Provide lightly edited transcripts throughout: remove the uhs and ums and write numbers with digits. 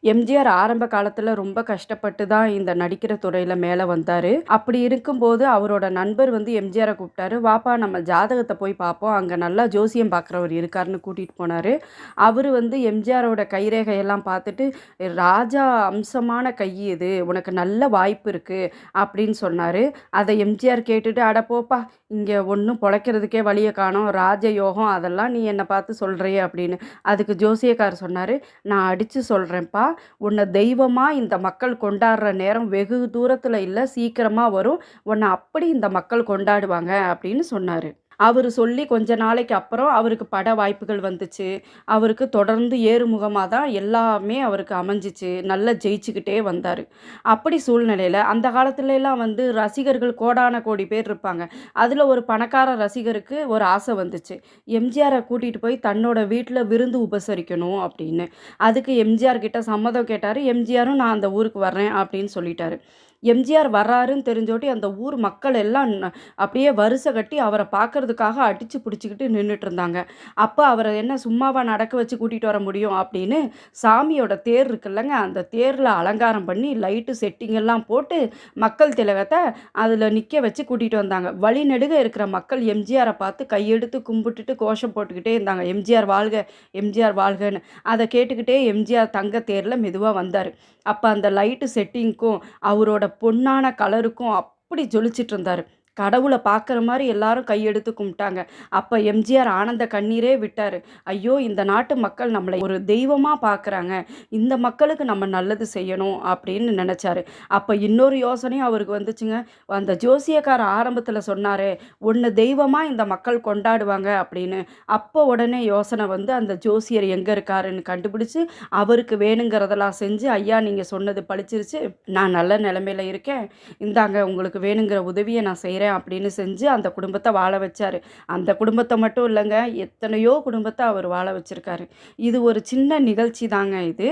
எம்ஜிஆர் ஆரம்ப காலத்துல ரொம்ப கஷ்டப்பட்டு தான் இந்த நடிக்கிற துறையில மேல வந்தாரு. அப்படி இருக்கும்போது அவரோட நண்பர் வந்து எம்ஜிஆர கூப்பிட்டாரு. "வாப்பா நம்ம ஜாதகத்த போய் பார்ப்போம். அங்க நல்லா ஜோசியம் பார்க்குறவர் இருக்காருன்னு" கூட்டிட்டு போனாரு. அவரு வந்து எம்ஜிஆரோட கைரேகையெல்லாம் பார்த்துட்டு, "ராஜா அம்சமான கை இது. உனக்கு நல்ல வாய்ப்பு இருக்கு" அப்படின்னு சொன்னாரு. அத எம்ஜிஆர் கேட்டுட்டு, "அட போப்பா! இங்க ஒண்ணும் பொழைக்கிறதுக்கே வழிய காணோம். ராஜயோகம் அதெல்லாம் நீ என்ன பார்த்து சொல்றியே" அப்படின்னு. அதுக்கு ஜோசியக்காரர் சொன்னாரு, "நான் அடிச்சு சொல்றேன்ப்பா. உன்னை தெய்வமா இந்த மக்கள் கொண்டாடுற நேரம் வெகு தூரத்துல இல்ல, சீக்கிரமா வரும். உன்னை அப்படி இந்த மக்கள் கொண்டாடுவாங்க" அப்படின்னு சொன்னாரு. அவரு சொல்லி கொஞ்ச நாளைக்கு அப்புறம் அவருக்கு பட வாய்ப்புகள் வந்துச்சு. அவருக்கு தொடர்ந்து ஏறுமுகமா தான் எல்லாமே அவருக்கு அமைஞ்சுச்சு. நல்லா ஜெயிச்சுக்கிட்டே வந்தாரு. அப்படி சூழ்நிலையில அந்த காலத்துலலாம் வந்து ரசிகர்கள் கோடான கோடி பேர் இருப்பாங்க. அதுல ஒரு பணக்கார ரசிகருக்கு ஒரு ஆசை வந்துச்சு. எம்ஜிஆர கூட்டிட்டு போய் தன்னோட வீட்ல விருந்து உபசரிக்கணும் அப்படின்னு. அதுக்கு எம்ஜிஆர் கிட்ட சம்மதம் கேட்டாரு. எம்ஜிஆரும் நான் அந்த ஊருக்கு வர்றேன் அப்படின்னு சொல்லிட்டாரு. எம்ஜிஆர் வர்றாருன்னு தெரிஞ்சோட்டி அந்த ஊர் மக்கள் எல்லாம் அப்படியே வரிசை கட்டி அவர பார்க்கறதுக்காக அடிச்சு புடிச்சுக்கிட்டு நின்னுட்டு இருந்தாங்க. அப்ப அவர என்ன சும்மாவா நடக்க வச்சு கூட்டிட்டு வர முடியும் அப்படின்னு, சாமியோட தேர் இருக்குல்லங்க, அந்த தேர்ல அலங்காரம் பண்ணி லைட்டு செட்டிங் எல்லாம் போட்டு, மக்கள் திலகத்த அதுல நிக்க வச்சு கூட்டிட்டு வந்தாங்க. வழிநெடுக இருக்கிற மக்கள் எம்ஜிஆர பார்த்து கையெடுத்து கும்பிட்டுட்டு கோஷம் போட்டுக்கிட்டே இருந்தாங்க. "எம்ஜிஆர் வாழ்க! எம்ஜிஆர் வாழ்கன்னு." அத கேட்டுக்கிட்டே எம்ஜிஆர் தங்க தேர்ல மெதுவா வந்தாரு. அப்ப அந்த லைட்டு செட்டிங்க்கும், அவரோட பொன்னான கலருக்கும் அப்படி ஜொலிச்சிட்டு இருந்தாரு. கடவுள பார்க்குற மாரி எல்லாரும் கையெடுத்து கும்பிட்டாங்க. அப்ப எம்ஜிஆர் ஆனந்த கண்ணீரே விட்டாரு. ஐயோ! இந்த நாட்டு மக்கள் நம்மள ஒரு தெய்வமா பார்க்குறாங்க. இந்த மக்களுக்கு நம்ம நல்லது செய்யணும் அப்படின்னு நெனச்சாரு. அப்ப இன்னொரு யோசனையும் அவருக்கு வந்துச்சுங்க. அந்த ஜோசியக்காரர் ஆரம்பத்துல சொன்னாரே, "உன்ன தெய்வமா இந்த மக்கள் கொண்டாடுவாங்க" அப்படின்னு. அப்போ உடனே யோசனை வந்து அந்த ஜோசியர் எங்க இருக்காருன்னு கண்டுபிடிச்சு, அவருக்கு வேணுங்கிறதெல்லாம் செஞ்சு, "ஐயா நீங்க சொன்னது பளிச்சிருச்சு. நான் நல்ல நிலைமையில இருக்கேன். இந்தாங்க உங்களுக்கு வேணுங்கிற உதவிய நான் செய்றேன்" அப்படின்னு செஞ்சு அந்த குடும்பத்த வாழ வச்சாரு. அந்த குடும்பத்த மட்டும் இல்லங்க, எத்தனையோ குடும்பத்த அவர் வாழ வச்சிருக்காரு. இது ஒரு சின்ன நிகழ்ச்சி தாங்க இது.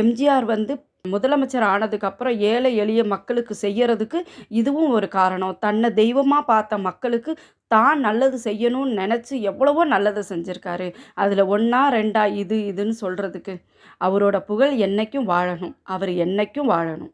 எம்ஜிஆர் வந்து முதலமைச்சர் ஆனதுக்கப்புறம் ஏழை எளிய மக்களுக்கு செய்யறதுக்கு இதுவும் ஒரு காரணம். தன்னை தெய்வமா பார்த்த மக்களுக்கு தான் நல்லது செய்யணும்னு நெனச்சு எவ்வளவோ நல்லது செஞ்சிருக்காரு. அதுல 1ஆ 2ஆ இதுன்னு சொல்றதுக்கு. அவரோட புகழ் என்னைக்கும் வாழணும். அவர் என்னைக்கும் வாழணும்.